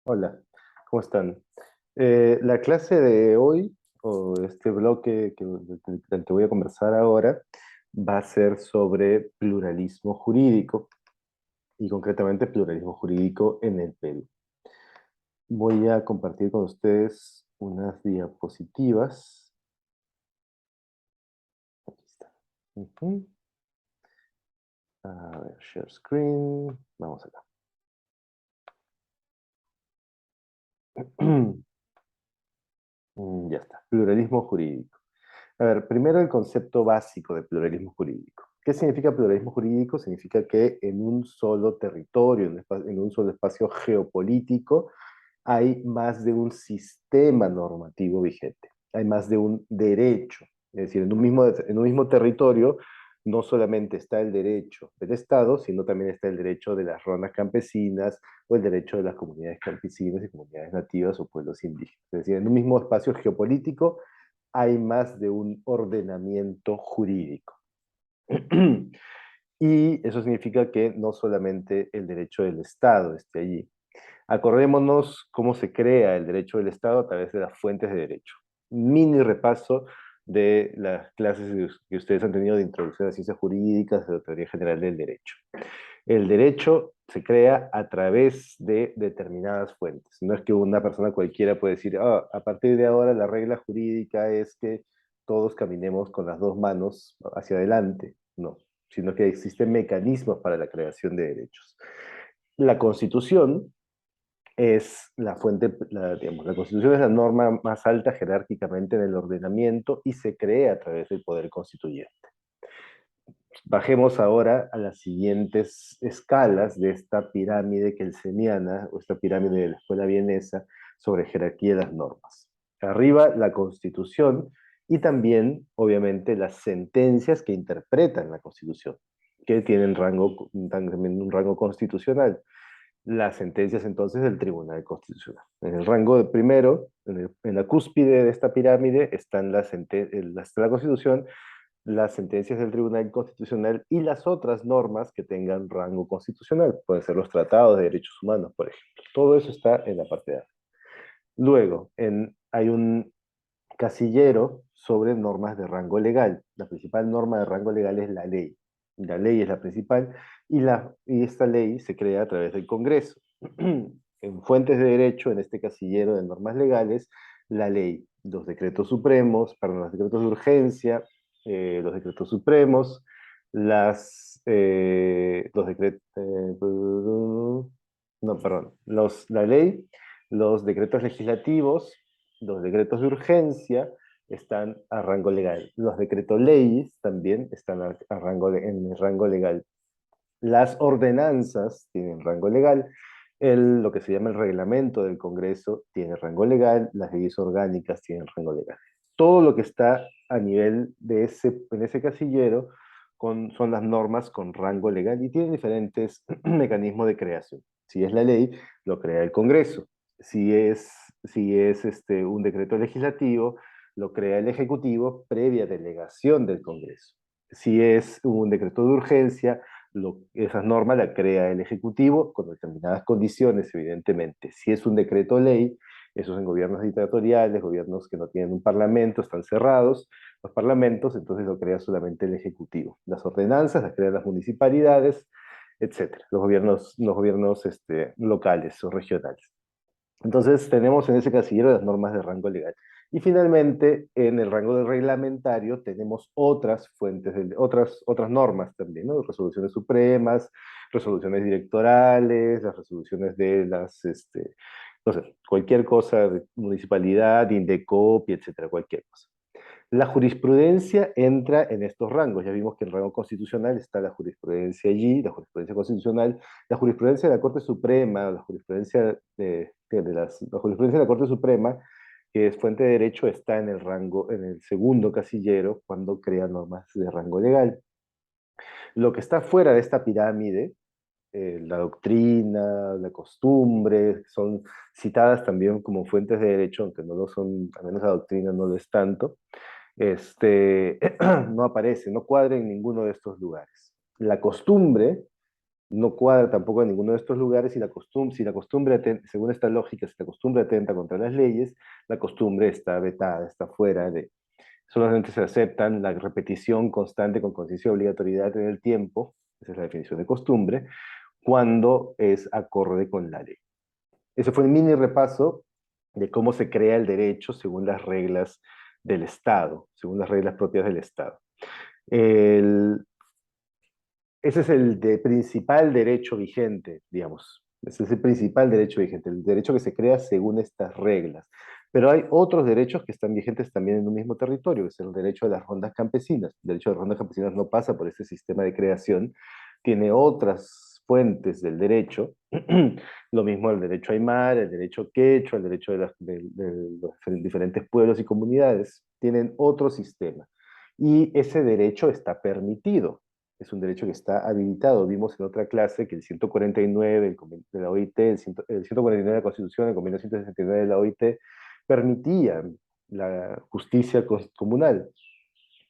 Hola, ¿cómo están? La clase de hoy, o este bloque del que voy a conversar ahora, va a ser sobre pluralismo jurídico, y concretamente pluralismo jurídico en el Perú. Voy a compartir con ustedes unas diapositivas. Aquí está. Ujú. A ver, share screen. Vamos acá. Ya está, pluralismo jurídico. A ver, primero el concepto básico de pluralismo jurídico. ¿Qué significa pluralismo jurídico? Significa que en un solo territorio, en un solo espacio geopolítico, hay más de un sistema normativo vigente, hay más de un derecho. Es decir, en un mismo territorio no solamente está el derecho del Estado, sino también está el derecho de las rondas campesinas o el derecho de las comunidades campesinas y comunidades nativas o pueblos indígenas. Es decir, en un mismo espacio geopolítico hay más de un ordenamiento jurídico. Y eso significa que no solamente el derecho del Estado esté allí. Acordémonos cómo se crea el derecho del Estado a través de las fuentes de derecho. Mini repaso de las clases que ustedes han tenido de introducción a ciencias jurídicas, de la teoría general del derecho. El derecho se crea a través de determinadas fuentes. No es que una persona cualquiera puede decir, a partir de ahora la regla jurídica es que todos caminemos con las dos manos hacia adelante. No, sino que existen mecanismos para la creación de derechos. La Constitución es la fuente, digamos, la Constitución es la norma más alta jerárquicamente en el ordenamiento y se crea a través del poder constituyente. Bajemos ahora a las siguientes escalas de esta pirámide kelseniana, o esta pirámide de la escuela vienesa, sobre jerarquía de las normas. Arriba, la Constitución y también, obviamente, las sentencias que interpretan la Constitución, que tienen también un rango constitucional. Las sentencias entonces del Tribunal Constitucional. En el rango de primero, en la cúspide de esta pirámide, están la Constitución, las sentencias del Tribunal Constitucional y las otras normas que tengan rango constitucional. Pueden ser los tratados de derechos humanos, por ejemplo. Todo eso está en la parte de arriba. Luego, hay un casillero sobre normas de rango legal. La principal norma de rango legal es la ley. La ley es la principal y esta ley se crea a través del Congreso. En fuentes de derecho, en este casillero de normas legales, la ley, los decretos supremos, perdón, los decretos de urgencia, los decretos supremos, los decretos, no, perdón, la ley, los decretos legislativos, los decretos de urgencia están a rango legal. Los decretos leyes también están en el rango legal. Las ordenanzas tienen rango legal. Lo que se llama el reglamento del Congreso tiene rango legal. Las leyes orgánicas tienen rango legal. Todo lo que está a nivel en ese casillero son las normas con rango legal y tienen diferentes mecanismos de creación. Si es la ley, lo crea el Congreso. Si es un decreto legislativo, lo crea el Ejecutivo previa delegación del Congreso. Si es un decreto de urgencia, esas normas las crea el Ejecutivo con determinadas condiciones, evidentemente. Si es un decreto ley, esos en gobiernos dictatoriales, gobiernos que no tienen un parlamento, están cerrados los parlamentos, entonces lo crea solamente el Ejecutivo. Las ordenanzas las crean las municipalidades, etcétera, los gobiernos locales o regionales. Entonces tenemos en ese casillero las normas de rango legal. Y finalmente, en el rango del reglamentario tenemos otras fuentes, otras normas también, ¿no? Resoluciones supremas, resoluciones directorales, las resoluciones de no sé, cualquier cosa, de municipalidad, Indecopi, etcétera, cualquier cosa. La jurisprudencia entra en estos rangos. Ya vimos que en el rango constitucional está la jurisprudencia allí, la jurisprudencia constitucional, la jurisprudencia de la Corte Suprema, la jurisprudencia de la Corte Suprema, que es fuente de derecho, está en el rango, en el segundo casillero, cuando crea normas de rango legal. Lo que está fuera de esta pirámide, la doctrina, la costumbre, son citadas también como fuentes de derecho, aunque no lo son, al menos la doctrina no lo es tanto, no aparece, no cuadra en ninguno de estos lugares. La costumbre no cuadra tampoco en ninguno de estos lugares, y si la costumbre, según esta lógica, si la costumbre atenta contra las leyes, la costumbre está vetada, está fuera de... Solamente se aceptan la repetición constante con conciencia de obligatoriedad en el tiempo, esa es la definición de costumbre, cuando es acorde con la ley. Ese fue el mini repaso de cómo se crea el derecho según las reglas del Estado, según las reglas propias del Estado. El, ese es principal derecho vigente, digamos. Ese es el principal derecho vigente, el derecho que se crea según estas reglas. Pero hay otros derechos que están vigentes también en un mismo territorio, que es el derecho de las rondas campesinas. El derecho de las rondas campesinas no pasa por este sistema de creación, tiene otras fuentes del derecho. Lo mismo el derecho aymara, el derecho quechua, el derecho de los diferentes pueblos y comunidades. Tienen otro sistema. Y ese derecho está permitido, es un derecho que está habilitado. Vimos en otra clase que el 149 de la OIT, el 149 de la Constitución, el convenio 169 de la OIT, permitían la justicia comunal.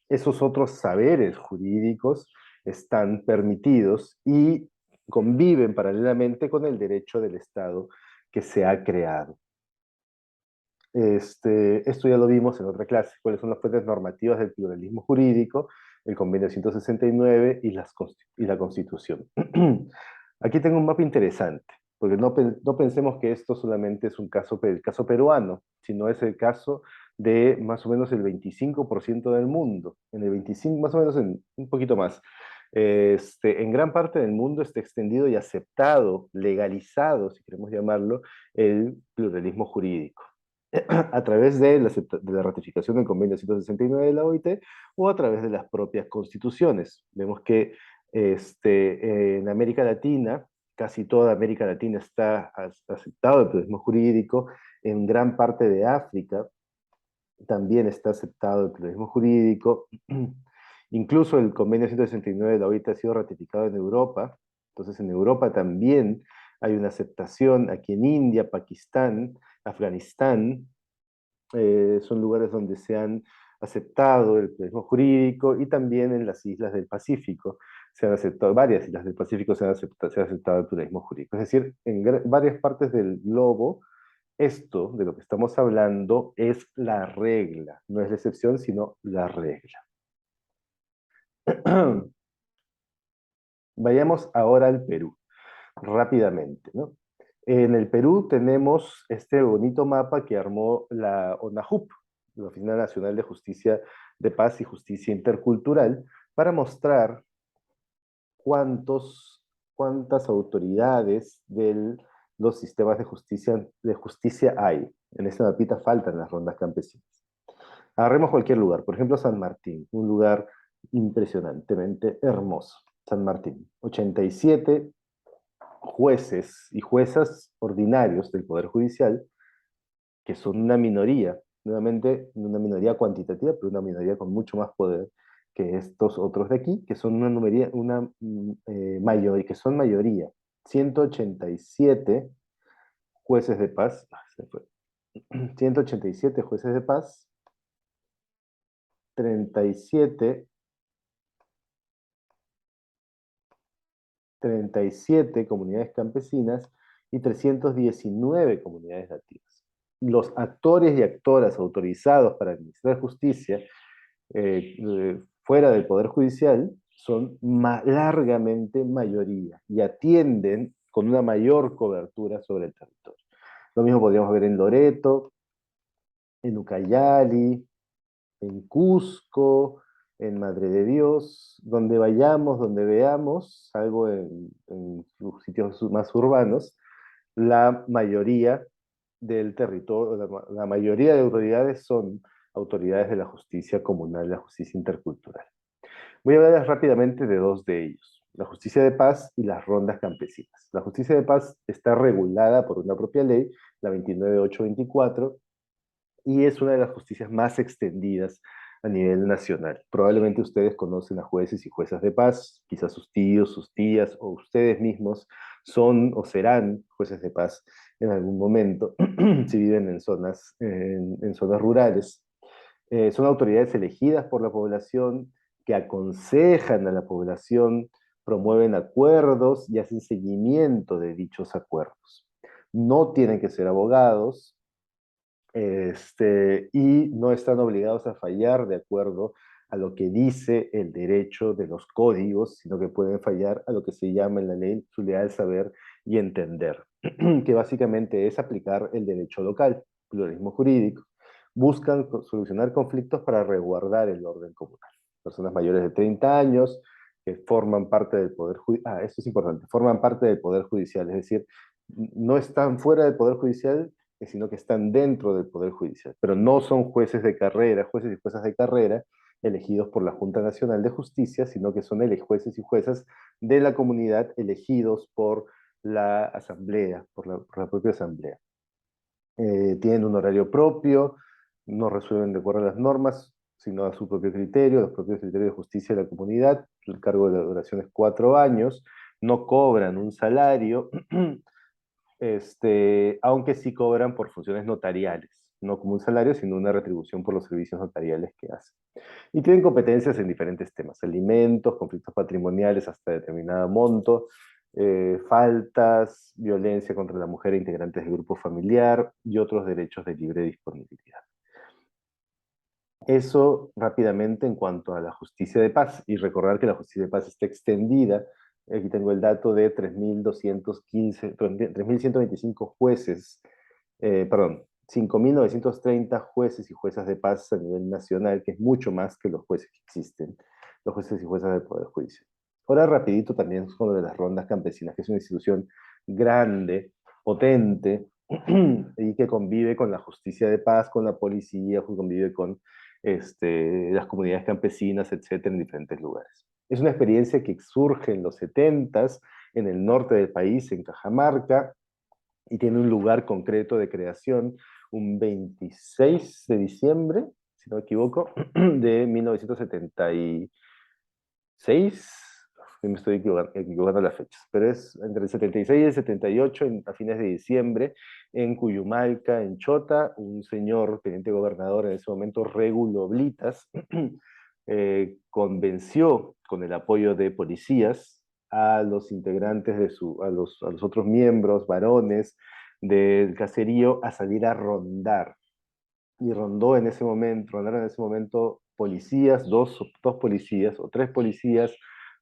Esos otros saberes jurídicos están permitidos y conviven paralelamente con el derecho del Estado que se ha creado. Esto ya lo vimos en otra clase, cuáles son las fuentes normativas del pluralismo jurídico, el convenio 169 y la Constitución. Aquí tengo un mapa interesante, porque no pensemos que esto solamente es el caso peruano, sino es el caso de más o menos el 25% del mundo, en el 25, más o menos un poquito más. En gran parte del mundo está extendido y aceptado, legalizado, si queremos llamarlo, el pluralismo jurídico a través de la ratificación del convenio 169 de la OIT o a través de las propias constituciones. Vemos que en América Latina, casi toda América Latina está aceptado el pluralismo jurídico, en gran parte de África también está aceptado el pluralismo jurídico, incluso el convenio 169 de la OIT ha sido ratificado en Europa, entonces en Europa también hay una aceptación, aquí en India, Pakistán, Afganistán, son lugares donde se han aceptado el pluralismo jurídico, y también en las islas del Pacífico se han aceptado, varias islas del Pacífico se ha aceptado el pluralismo jurídico. Es decir, en varias partes del globo, esto de lo que estamos hablando es la regla, no es la excepción, sino la regla. Vayamos ahora al Perú, rápidamente, ¿no? En el Perú tenemos este bonito mapa que armó la ONAJUP, la Oficina Nacional de Justicia de Paz y Justicia Intercultural, para mostrar cuántas autoridades de los sistemas de justicia hay. En esta mapita faltan las rondas campesinas. Agarremos cualquier lugar, por ejemplo San Martín, un lugar impresionantemente hermoso. San Martín, 87 jueces y juezas ordinarios del Poder Judicial, que son una minoría, nuevamente una minoría cuantitativa, pero una minoría con mucho más poder que estos otros de aquí, que son que son mayoría. 187 jueces de paz, 187 jueces de paz, 37 comunidades campesinas y 319 comunidades nativas. Los actores y actoras autorizados para administrar justicia fuera del Poder Judicial son largamente mayoría y atienden con una mayor cobertura sobre el territorio. Lo mismo podríamos ver en Loreto, en Ucayali, en Cusco, en Madre de Dios, donde vayamos, donde veamos, algo en sitios más urbanos, la mayoría del territorio, la mayoría de autoridades son autoridades de la justicia comunal, la justicia intercultural. Voy a hablar rápidamente de dos de ellos, la justicia de paz y las rondas campesinas. La justicia de paz está regulada por una propia ley, la 29824, y es una de las justicias más extendidas a nivel nacional. Probablemente ustedes conocen a jueces y juezas de paz, quizás sus tíos, sus tías o ustedes mismos son o serán jueces de paz en algún momento, si viven en zonas rurales. Son autoridades elegidas por la población que aconsejan a la población promueven acuerdos y hacen seguimiento de dichos acuerdos. No tienen que ser abogados, y no están obligados a fallar de acuerdo a lo que dice el derecho de los códigos, sino que pueden fallar a lo que se llama en la ley su leal saber y entender, que básicamente es aplicar el derecho local, pluralismo jurídico. Buscan solucionar conflictos para resguardar el orden comunal. Personas mayores de 30 años que forman parte del Poder Judicial, esto es importante, forman parte del Poder Judicial, es decir, no están fuera del Poder Judicial, sino que están dentro del Poder Judicial, pero no son jueces de carrera, jueces y juezas de carrera elegidos por la Junta Nacional de Justicia, sino que son jueces y juezas de la comunidad elegidos por la asamblea, por la propia asamblea. Tienen un horario propio, no resuelven de acuerdo a las normas, sino a su propio criterio, los propios criterios de justicia de la comunidad. El cargo de la duración es 4 años, no cobran un salario, aunque sí cobran por funciones notariales, no como un salario, sino una retribución por los servicios notariales que hacen. Y tienen competencias en diferentes temas: alimentos, conflictos patrimoniales hasta determinado monto, faltas, violencia contra la mujer e integrantes del grupo familiar y otros derechos de libre disponibilidad. Eso rápidamente en cuanto a la justicia de paz, y recordar que la justicia de paz está extendida. Aquí tengo el dato de 3.125 jueces, perdón, 5.930 jueces y juezas de paz a nivel nacional, que es mucho más que los jueces que existen, los jueces y juezas del Poder Judicial. Ahora rapidito también con lo de las rondas campesinas, que es una institución grande, potente, y que convive con la justicia de paz, con la policía, convive con las comunidades campesinas, etcétera, en diferentes lugares. Es una experiencia que surge en los 70s en el norte del país, en Cajamarca, y tiene un lugar concreto de creación un 26 de diciembre, si no me equivoco, de 1976. Me estoy equivocando las fechas, pero es entre el 76 y el 78, a fines de diciembre, en Cuyumalca, en Chota. Un señor, teniente gobernador en ese momento, Regulo Oblitas, convenció con el apoyo de policías a los integrantes a los otros miembros, varones del caserío, a salir a rondar. Y rondaron en ese momento policías, dos policías o tres policías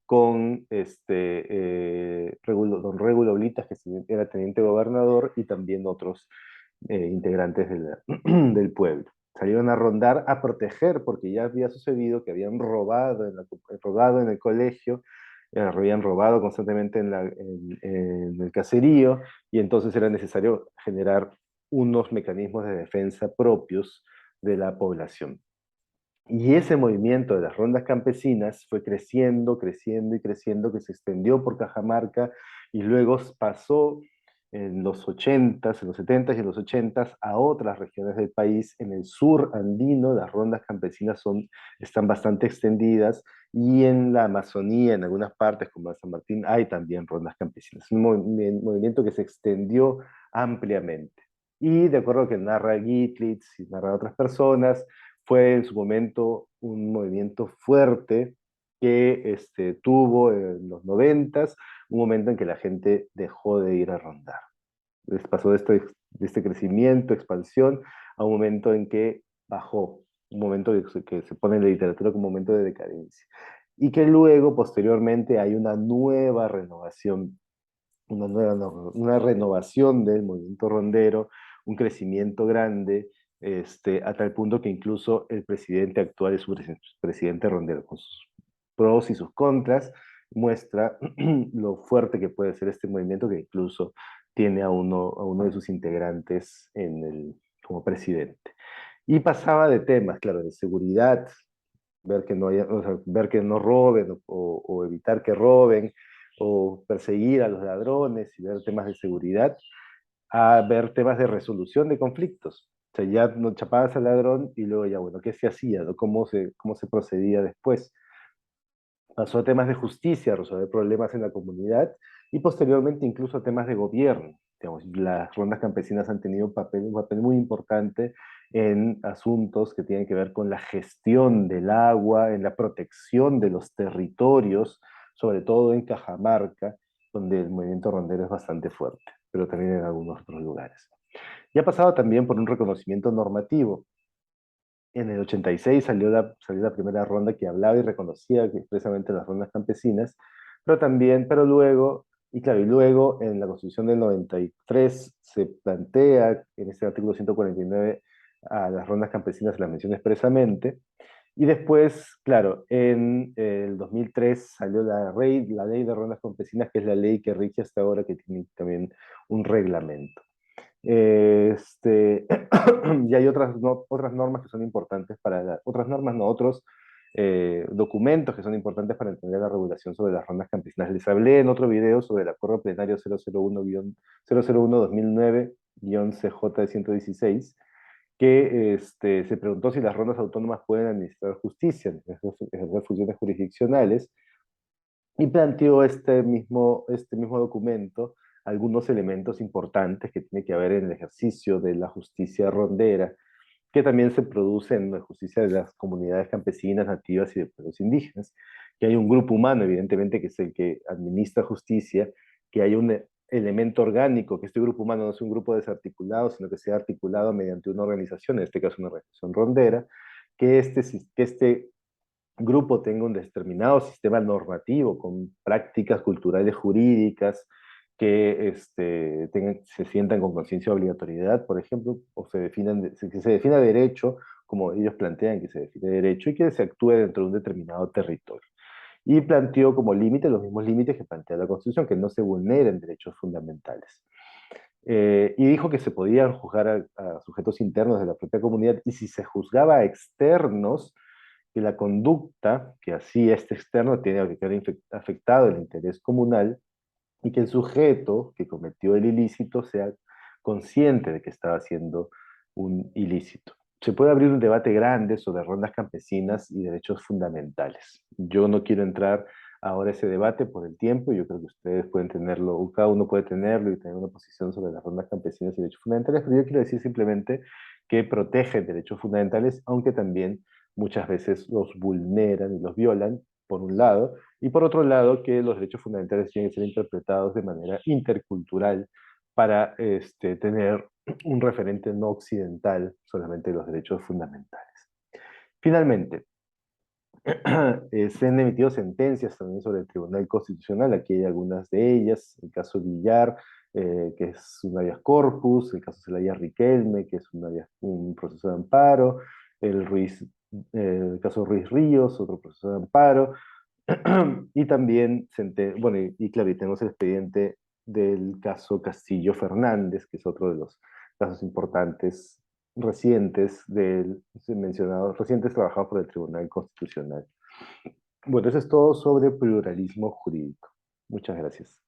con don Regulo Oblitas, que era teniente gobernador, y también otros integrantes del pueblo. Salieron a rondar, a proteger, porque ya había sucedido que habían robado en el colegio, habían robado constantemente en el caserío, y entonces era necesario generar unos mecanismos de defensa propios de la población. Y ese movimiento de las rondas campesinas fue creciendo, creciendo y creciendo, que se extendió por Cajamarca y luego pasó en los 80s, en los 70s y en los 80s a otras regiones del país. En el sur andino las rondas campesinas están bastante extendidas, y en la Amazonía, en algunas partes como San Martín, hay también rondas campesinas. Es un movimiento que se extendió ampliamente. Y de acuerdo a lo que narra Gitlitz y narra otras personas, fue en su momento un movimiento fuerte que tuvo en los 90s, un momento en que la gente dejó de ir a rondar. Pasó de este crecimiento, expansión, a un momento en que bajó, un momento que se pone en la literatura como un momento de decadencia. Y que luego, posteriormente, hay una nueva renovación, una renovación del movimiento rondero, un crecimiento grande, a tal punto que incluso el presidente actual es un presidente rondero, con sus pros y sus contras, muestra lo fuerte que puede ser este movimiento, que incluso tiene a uno de sus integrantes como presidente. Y pasaba de temas, claro, de seguridad, ver que no o sea, ver que no roben, o evitar que roben, o perseguir a los ladrones y ver temas de seguridad, a ver temas de resolución de conflictos. O sea, ya no chapabas al ladrón y luego ya, bueno, ¿qué se hacía? ¿No? Cómo se procedía después? Pasó a temas de justicia, a resolver problemas en la comunidad, y posteriormente incluso a temas de gobierno. Digamos, las rondas campesinas han tenido un papel muy importante en asuntos que tienen que ver con la gestión del agua, en la protección de los territorios, sobre todo en Cajamarca, donde el movimiento rondero es bastante fuerte, pero también en algunos otros lugares. Y ha pasado también por un reconocimiento normativo. En el 86 salió la primera ronda que hablaba y reconocía expresamente las rondas campesinas, pero también, pero luego, y claro, y luego en la Constitución del 93 se plantea en este artículo 149 a las rondas campesinas se las menciona expresamente, y después, claro, en el 2003 salió la ley de rondas campesinas, que es la ley que rige hasta ahora, que tiene también un reglamento. Este, y hay otras normas que son importantes otras normas, no, otros documentos que son importantes para entender la regulación sobre las rondas campesinas. Les hablé en otro video sobre el acuerdo plenario 001-CJ 116, que se preguntó si las rondas autónomas pueden administrar justicia, ejercer funciones jurisdiccionales, y planteó este mismo documento algunos elementos importantes que tiene que haber en el ejercicio de la justicia rondera, que también se produce en la justicia de las comunidades campesinas, nativas y de pueblos indígenas, que hay un grupo humano, evidentemente, que es el que administra justicia, que hay un elemento orgánico, que este grupo humano no es un grupo desarticulado, sino que sea articulado mediante una organización, en este caso una organización rondera, que este grupo tenga un determinado sistema normativo con prácticas culturales jurídicas que se sientan con conciencia de obligatoriedad, por ejemplo, o que se defina derecho, como ellos plantean que se define derecho, y que se actúe dentro de un determinado territorio. Y planteó como límite los mismos límites que plantea la Constitución, que no se vulneren derechos fundamentales. Y dijo que se podían juzgar a sujetos internos de la propia comunidad, y si se juzgaba a externos, que la conducta que hacía este externo tiene que quedar afectado el interés comunal, y que el sujeto que cometió el ilícito sea consciente de que estaba haciendo un ilícito. Se puede abrir un debate grande sobre rondas campesinas y derechos fundamentales. Yo no quiero entrar ahora a ese debate por el tiempo. Yo creo que ustedes pueden tenerlo, cada uno puede tenerlo y tener una posición sobre las rondas campesinas y derechos fundamentales, pero yo quiero decir simplemente que protegen derechos fundamentales, aunque también muchas veces los vulneran y los violan, por un lado, y por otro lado, que los derechos fundamentales tienen que ser interpretados de manera intercultural para tener un referente no occidental solamente de los derechos fundamentales. Finalmente, se han emitido sentencias también sobre el Tribunal Constitucional, aquí hay algunas de ellas, el caso Villar, que es un habeas corpus, el caso Celaya Riquelme, que es un proceso de amparo, el caso Ruiz Ríos, otro proceso de amparo, y también, bueno, y claro, y tenemos el expediente del caso Castillo Fernández, que es otro de los casos importantes recientes trabajados por el Tribunal Constitucional. Bueno, eso es todo sobre pluralismo jurídico. Muchas gracias.